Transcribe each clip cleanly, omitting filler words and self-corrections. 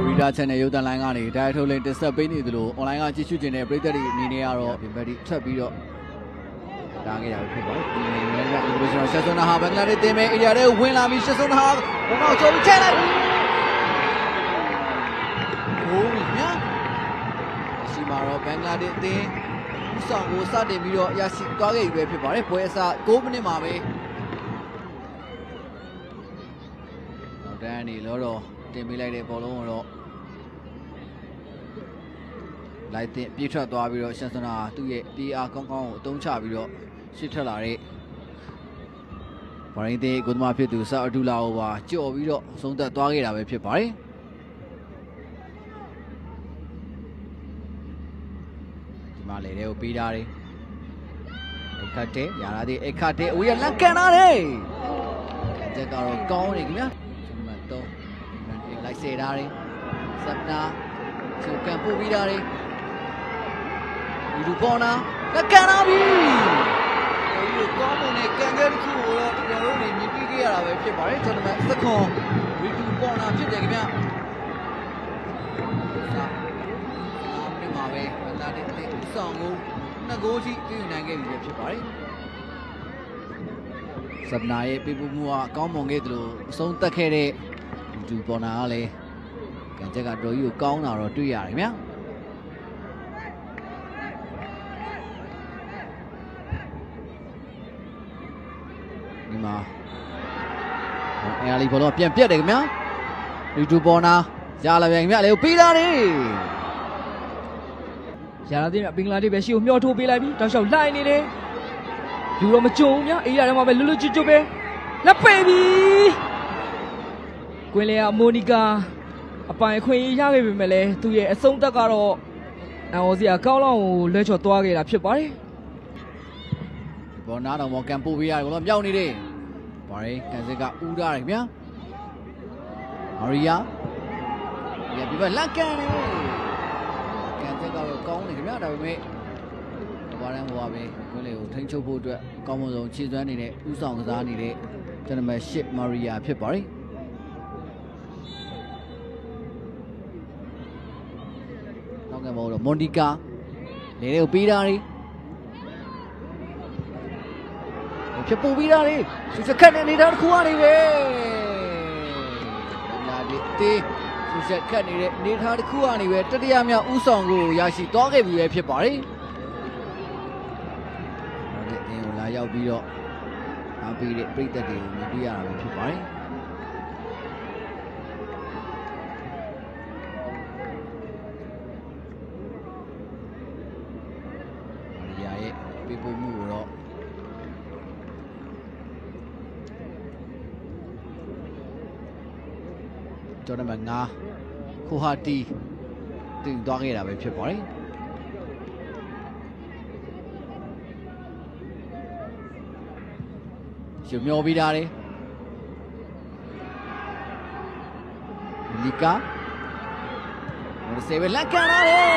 Reader Channel ရုပ်သံလိုင်းကနေတိုက်ထုတ်လင်းတင်ဆက်ပေးနေသလို online ကကြည့်ရှုခြင်းတဲ့ပရိသတ်တွေအနေနဲ့ကတော့ဒီဘက်ဒီထပ်ပြီးတော့တားခဲ့ရဖြစ်ပါတယ်ဒီနေ့လည်း International ဆက်စွန်းဟာဘင်္ဂလားဒေ့ရှ်တင်မဲ့ area တွေကိုဝင်လာပြီးဆက်စွန်းဟာဘုံတော့ကျော်ပြီးထည့်လိုက်ပြီဟိုးမြာရှိမှာတော့ဘင်္ဂလားဒေ့ရှ်တင်ဥဆောင်ကိုစတင်ပြီးတော့ရရှိသွားခဲ့ပြီပဲဖြစ်ပါတယ်ပွဲအစ6မိနစ်မှာပဲနောက်တန်းနေလို့တော့တင်ပေးလိုက်တဲ့ဘောလုံးကိုတော့လိုက်တင်ပြေးထွက်သွားပြီးတော့ရှန်စွန်းဟာသူ့ရဲ့ပြေးအားကောင်းကောင်းကိုအသုံးချပြီးတော့ရှစ်ထက်လာတဲ့ဘာရင်းသေးကိုသမားဖြစ်သူဆာအဒူလာကိုပါကြော်ပြီးတော့ဆုံးသက်သွားခဲ့တာပဲဖြစ်ပါတယ်ဒီမှာလေတဲ့ကိုပေးထားတယ်အခတ်တဲ့ရလာတဲ့အခတ်တဲ့အဝေးကလက်ကန်လာတယ်တက်ကတော့ကောင်းနေခင်ဗျာဒီမှာတော့လိုက်စေထားတယ်စပ်နာသူကန်ပို့ပြီးထားတယ်ဒီပေါ်နာလက်ကန်လာပြီဒီကောင်းမွန်တဲ့ကန်ကဲတစ်ခုကိုတော့ကျွန်တော်တို့နေမြင်တွေ့ခဲ့ရတာပဲဖြစ်ပါတယ်ကျွန်တော်တို့စခွန်ရီတူပေါ်နာဖြစ်တယ်ခင်ဗျာဒီမှာပဲဘင်္ဂလားဒေ့ရှ်ဦးဆောင်ကို2ဂိုးထိပြုနိုင်ခဲ့ပြီဖြစ်ပါတယ်စပ်နာရဲ့ပြပမှုကကောင်းမွန်ခဲ့သလိုအဆုံးသက်ခဲ့တဲ့ရီတူပေါ်နာကလည်းကန်ချက်ကတော်ကြီးကိုကောင်းတာတော့တွေ့ရတယ်ခင်ဗျာဒီမှာအဲလီဘောလုံးပြန်ပြတ်တယ်ခင်ဗျာရီတူပေါ်နာရလာပြန်ခင်ဗျာလေပေးလာတယ်ရလာတဲ့ဘင်္ဂလားဒေ့ရှ်ပဲရှေ့ကိုမျောထိုးပေးလိုက်ပြီတောက်လျှောက်လိုက်နေတယ်လူတော့မကြုံဘူးများအေးရတဲ့မှာပဲလွတ်လွတ်ကျွတ်ကျွတ်ပဲလက်ပေပြီကွင်းလေကမိုနီကာအပိုင်ခွင့်ရခဲ့ပေမဲ့လည်းသူ့ရဲ့အဆုံးသက်ကတော့အော်စီယာကောင်းလောက်ကိုလွှဲချော်သွားခဲ့တာဖြစ်ပါတယ်ဘောနာတော်မော်ကန်ပို့ပေးရတယ်ဘောလုံးမြောက်နေတယ်ဘာလဲကန်စစ်ကဦးထားတယ်ခင်ဗျာမာရီယာဒီဘက်လက်ကန်တယ်ကန်စစ်ကတော့ကောင်းနေခင်ဗျာဒါပေမဲ့ဘာလဲဟိုပါပဲခွင်းလေကိုထိန်းချုပ်ဖို့အတွက်အကောင်းဆုံးခြေစွမ်းနေတဲ့ဥဆောင်ကစားနေတဲ့ဂျန်နမန်8မာရီယာဖြစ်ပါတယ်နောက်ကဘောတော့မွန်ဒီကာလေတွေကိုပေးထားတယ်ဖြစ်ပူပြီးသားလေသူစက်ခတ်နေနေတာတစ်ခုကနေပဲလာဒီတေးသူစက်ခတ်နေတဲ့နေထားတစ်ခုကနေပဲတတိယမြောက်ဥဆောင်ကိုရရှိသွားခဲ့ပြီပဲဖြစ်ပါတယ်ဒီအင်းကိုလာရောက်ပြီးတော့အားပေးတဲ့ပြိတ္တတွေကိုမြင်တွေ့ရတာပဲဖြစ်ပါတယ်မာရီယာရဲ့ပေးပို့မှုကိုတော့ကျွန်တော်မှ9ခိုဟာတီတင်သွားခဲ့တာပဲဖြစ်ပါတယ်ရှုံမျောပြီးသားတယ်လီကာဝစေဘလက်ကန်လာတယ်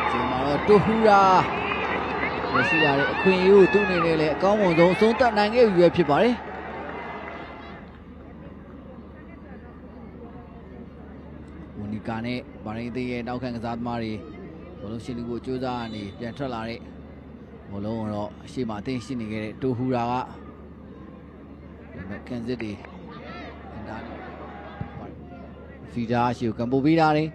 ဒီမှာတော့တူဟူရာမရှိရတဲ့အခွင့်အရေးကိုသူ့အနေနဲ့လည်းအကောင်းဆုံးအဆုံးသတ်နိုင်ခဲ့ပြီပဲဖြစ်ပါတယ်ကာနဲ့ဗာရင်းသေးရဲ့နောက်ခံကစားသမားတွေဘောလုံးရှင်းလူကိုကြိုးစားနေပြန်ထွက်လာတဲ့ဘောလုံးကတော့အရှိမအသိရှိနေခဲ့တဲ့တိုဟူရာကကန်စစ်တွေအန်ဒါဖီဒါရှိကိုကံပို့ပေးတာတယ်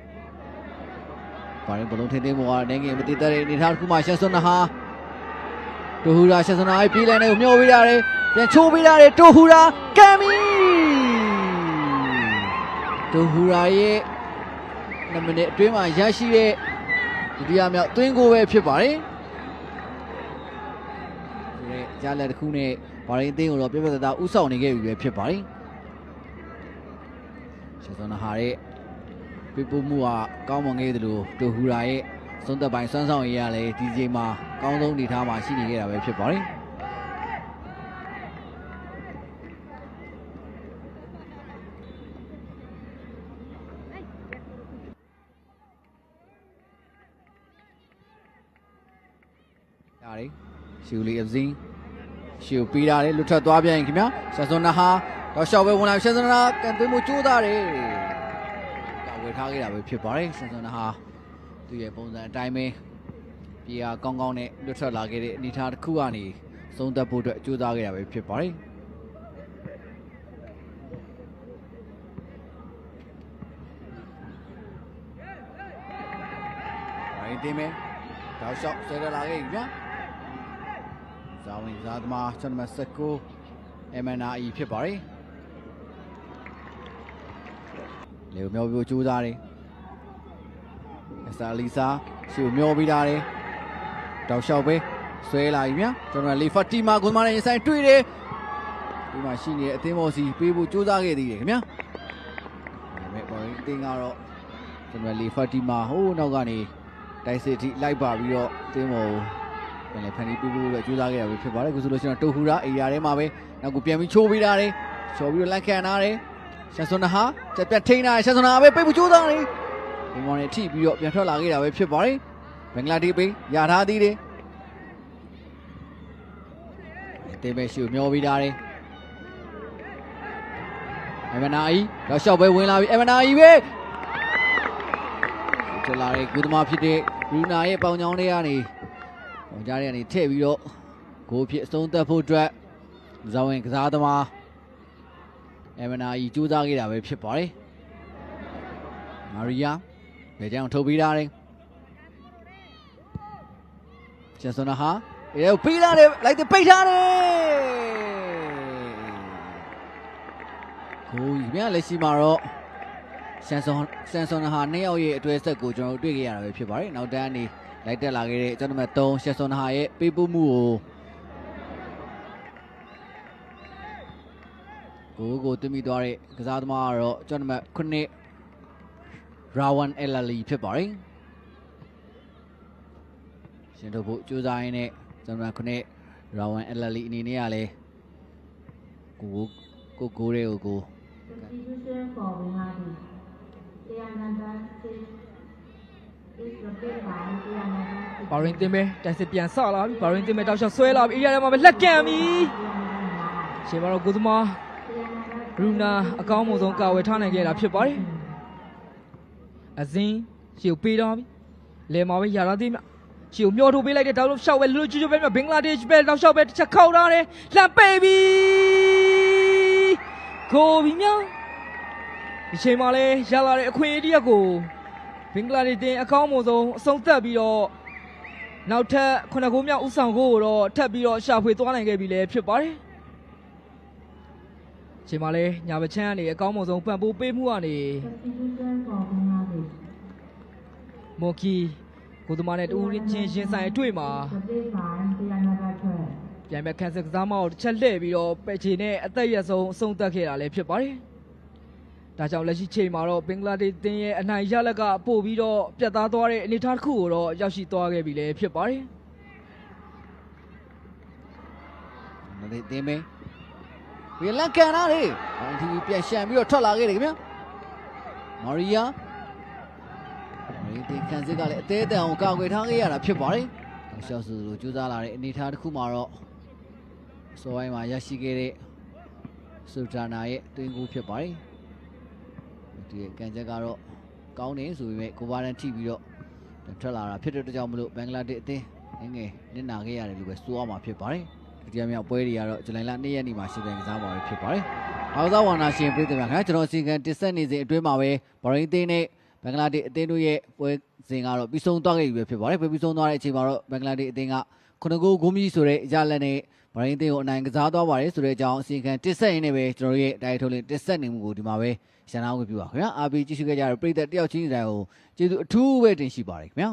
ဗာရင်းဘောလုံးထင်းထင်းပေါ်ကနေငယ်မတည်တဲ့အနေထားတစ်ခုမှရှန်စွန်နာဟာတိုဟူရာရှန်စွန်နာရဲ့ပြေးလန်းတွေကိုမျောပေးတာတယ်ပြန်ချိုးပေးတာတယ်တိုဟူရာကံမီတိုဟူရာရဲ့2မိနစ်အတွင်းမှာရရှိတဲ့ဒုတိယမြောက်သွင်းကိုပဲဖြစ်ပါတယ်။ဒီကြားလက်တစ်ခုနဲ့ဘာရင်းအသင်းကိုတော့ပြပြတသားဥဆောင်နေခဲ့ပြီပဲဖြစ်ပါတယ်။ရှေ့ဆုံးဟာရဲ့ပြပမှုကကောင်းမွန်ခဲ့တယ်လို့တိုဟူရာရဲ့သုံးသက်ပိုင်းစွမ်းဆောင်ရည်ရလည်းဒီချိန်မှာကောင်းဆုံးအနေထားမှာရှိနေခဲ့တာပဲဖြစ်ပါတယ်။ရှူလီအဇင်းရှူပေးတာလေလွတ်ထွက်သွားပြန်ခင်ဗျာဆာဆွန်နာဟာတ တော့ရှော့ပဲဝင်လာရှန်စနာကန်သွင်းမှုကြိုးစားတယ်ကာဝယ်ထားခဲ့တာပဲဖြစ်ပါတယ်ရှန်စနာဟာသူ့ရဲ့ပုံစံအတိုင်းပဲပြေဟာကောင်းကောင်းနဲ့လွတ်ထွက်လာခဲ့တဲ့အနေအထားတစ်ခုကနေသုံးသက်ဖို့အတွက်ကြိုးစားခဲ့တာပဲဖြစ်ပါတယ်တင်မယ်တောက်လျှောက်ဆဲရလာခဲ့ပြီဗျာဇာဝင်ဇာသမားကျွန်တော် MNRE ဖြစ်ပါတယ်လေမျောပြိုကြိုးစားတယ်အစာလီစာရှူမျောပြီးသားတယ်တောက်လျှောက်ပဲဆွဲလာပြီဗျာကျွန်တော်လီဖတ်တီမာကွန်မာနဲ့ဆိုင်တွေ့တယ်ဒီမှာရှိနေတဲ့အသင်းဘော်စီပေးဖို့ကြိုးစားခဲ့သေးတယ်ခင်ဗျာဒါပေမဲ့ဘော်ရင်အသင်းကတော့ကျွန်တော်လီဖတ်တီမာဟိုးနောက်ကနေတိုက်စစ်ထိလိုက်ပါပြီးတော့အသင်းဘော်ပြန်လေဖန်တီးပေးဖို့ကြိုးစားခဲ့ရပြီဖြစ်ပါတယ်အခုဆိုလို့ရှိရင်တိုဟူရာအေရီယာထဲမှာပဲနောက်ကပြန်ပြီးချိုးပေးတာတယ်ချိုးပြီးတော့လက်ခံထားတယ်ရှန်ဆွန်နာဟာတက်ပြတ်ထိန်းထားတယ်ရှန်ဆွန်နာပဲပိတ်ဖို့ကြိုးစားတယ်ဒီမော်နဲ့ထိပြီးတော့ပြန်ထွက်လာခဲ့တာပဲဖြစ်ပါတယ်ဘင်္ဂလားဒေ့ရှ်ပေးရထားသေးတယ်တေဘဲရှူမျောပြီးသားတယ်MNREတော့ရှော့ပဲဝင်လာပြီMNREပဲထွက်လာတဲ့ဂူသမားဖြစ်တဲ့ဘရူနာရဲ့ပေါင်ချောင်းတွေကနေပေါင်ကြားတွေကနေထည့်ပြီးတော့ဂိုးဖြစ်အဆုံးသတ်ဖို့အတွက်ဇောင်းဝင်ကစားသမားMNREကြိုးစားခဲ့တာပဲဖြစ်ပါတယ်မာရီယာဘယ်ကြောင်ထုတ်ပြီးသားတယ်ချန်ဆွန်နာဟာအေးပေးလာတယ်လိုက်တဲ့ပိတ်ထားတယ်ကိုကြီးမြန်လက်ရှိမှာတော့ဆန်ဆွန်နာဟာ2ယောက်ရဲ့အတွဲဆက်ကိုကျွန်တော်တို့တွေ့ခဲ့ရတာပဲဖြစ်ပါတယ်နောက်တန်းနေလိုက်တက်လာခဲ့တဲ့ကျွန်တော်တို့3ရှန်ဆွန်နာဟာရဲ့ပေးပို့မှုကိုတင်ပြီးသွားတဲ့ကစားသမားကတော့ကျွန်တော်တို့9ရာဝန်အယ်လာလီဖြစ်ပါတယ်ရှင်တို့ဖို့ကြိုးစားရင်းနဲ့ကျွန်တော်9ရာဝန်အယ်လာလီအနေနဲ့ကလည်းကိုတွေကို Substitution for Vinhadi. Priyananda is replaced by Priyananda. ဘာရင်တင်ပဲတိုက်စစ်ပြန်ဆော့လာပြီဘာရင်တင်ပဲတောက်လျှောက်ဆွဲလာပြီအေးရတယ်မှာပဲလက်ကန်ပြီရှင်မတော်ကိုသမားဘရူနာအကောင်းဆုံးကာဝယ်ထားနိုင်ခဲ့တာဖြစ်ပါတယ်အစင်းရှေ့ပေးတော့ပြီလဲမှာပဲရတာသေးမြရှေ့မျောထုတ်ပေးလိုက်တဲ့တောက်လျှောက်ပဲလူချူချူပဲဘင်္ဂလားဒေ့ရှ်ပဲတောက်လျှောက်ပဲတစ်ချက်ခောက်ထားတယ်လှမ်းပေးပြီကိုပြီမြောင်းဒီချိန်မှာလဲရလာတဲ့အခွင့်အရေးတစ်ကိုဘင်္ဂလားဒေ့ရှ်အကောင်းဆုံးအဆုံးသတ်ပြီးတော့နောက်ထပ်9ဂိုးမြောက်ဥဆောင်ကိုတော့ထပ်ပြီးတော့ရှာဖွေသွားနိုင်ခဲ့ပြီလဲဖြစ်ပါတယ်ချိန်မှာလဲညာဘချမ်းကနေအကောင်းဆုံးပံ့ပိုးပေးမှုကနေ Substitution for Vinhadi. မော်ကီကိုသမားနဲ့တူချင်းရှင်ဆိုင်အတွေ့မှာ Replaced by Priyananda ပြန်မဲ့ခန်းစစ်ကစားမအောင်တစ်ချက်လှည့်ပြီးတော့ပဲချေနဲ့အသက်ရဆုံးအဆုံးသတ်ခဲ့တာလည်းဖြစ်ပါတယ်ဒါကြောင့်လက်ရှိချိန်မှာတော့ဘင်္ဂလားဒေ့ရှ်တင်းရဲ့အနိုင်ရလက်ကပို့ပြီးတော့ပြတ်သားသွားတဲ့အနေအထားတစ်ခုကိုတော့ရောက်ရှိသွားခဲ့ပြီလည်းဖြစ်ပါတယ်ဒီတင်မင်းဝီလက်ကန်လာတယ်အန်တီပြန်ရှန်ပြီးတော့ထွက်လာခဲ့တယ်ခင်ဗျာမာရီယာဒီကန်စစ်ကလည်းအသေးအတန်အောင်ကာကွယ်ထားခဲ့ရတာဖြစ်ပါတယ်ရှော့ဆူလိုကြိုးစားလာတဲ့အနေအထားတစ်ခုမှာတော့စောပိုင်းမှာရရှိခဲ့တဲ့စူတာနာရဲ့တွင်းကူဖြစ်ပါတယ်ဒီကန်ချက်ကတော့ကောင်းနေဆိုပေမဲ့ကိုဘာရန်ထိပြီးတော့ထွက်လာတာဖြစ်တဲ့အတွက်ကြောင့်မလို့ဘင်္ဂလားဒေ့ရှ်အသင်းငယ်နစ်နာခဲ့ရတယ်လို့ပဲဆိုရမှာဖြစ်ပါတယ်ဒီတရားမြောက်ပွဲတွေကတော့ဇူလိုင်လ2ရက်နေ့မှာရှိတဲ့ကစားပွဲဖြစ်ပါတယ်အားကစားဝါနာရှင်ပြည်သူများခင်ဗျာကျွန်တော်အစီအကံတင်ဆက်နေစဉ်အတွင်းမှာပဲဘော်ရင်အသင်းနဲ့ဘင်္ဂလားဒေ့ရှ်အသင်းတို့ရဲ့ပွဲစဉ်ကတော့ပြီးဆုံးသွားခဲ့ပြီပဲဖြစ်ပါတယ်ပြီးဆုံးသွားတဲ့အချိန်မှာတော့ဘင်္ဂလားဒေ့ရှ်အသင်းက9ဂိုးမြီးဆိုတဲ့ရလက်နဲ့ဘော်ရင်အသင်းကိုအနိုင်ကစားသွားပါတယ်ဆိုတဲ့အကြောင်းအစီအကံတင်ဆက်ရင်းနဲ့ပဲကျွန်တော်တို့ရဲ့တိုက်ထုတ်လင်းတင်ဆက်နေမှုကိုဒီမှာပဲရှင်းအောင်ပြပါခင်ဗျာအားပေးကြည့်ရှုခဲ့ကြတဲ့ပရိသတ်တယောက်ချင်းတိုင်းကိုကျေးဇူးအထူးပဲတင်ရှိပါတယ်ခင်ဗျာ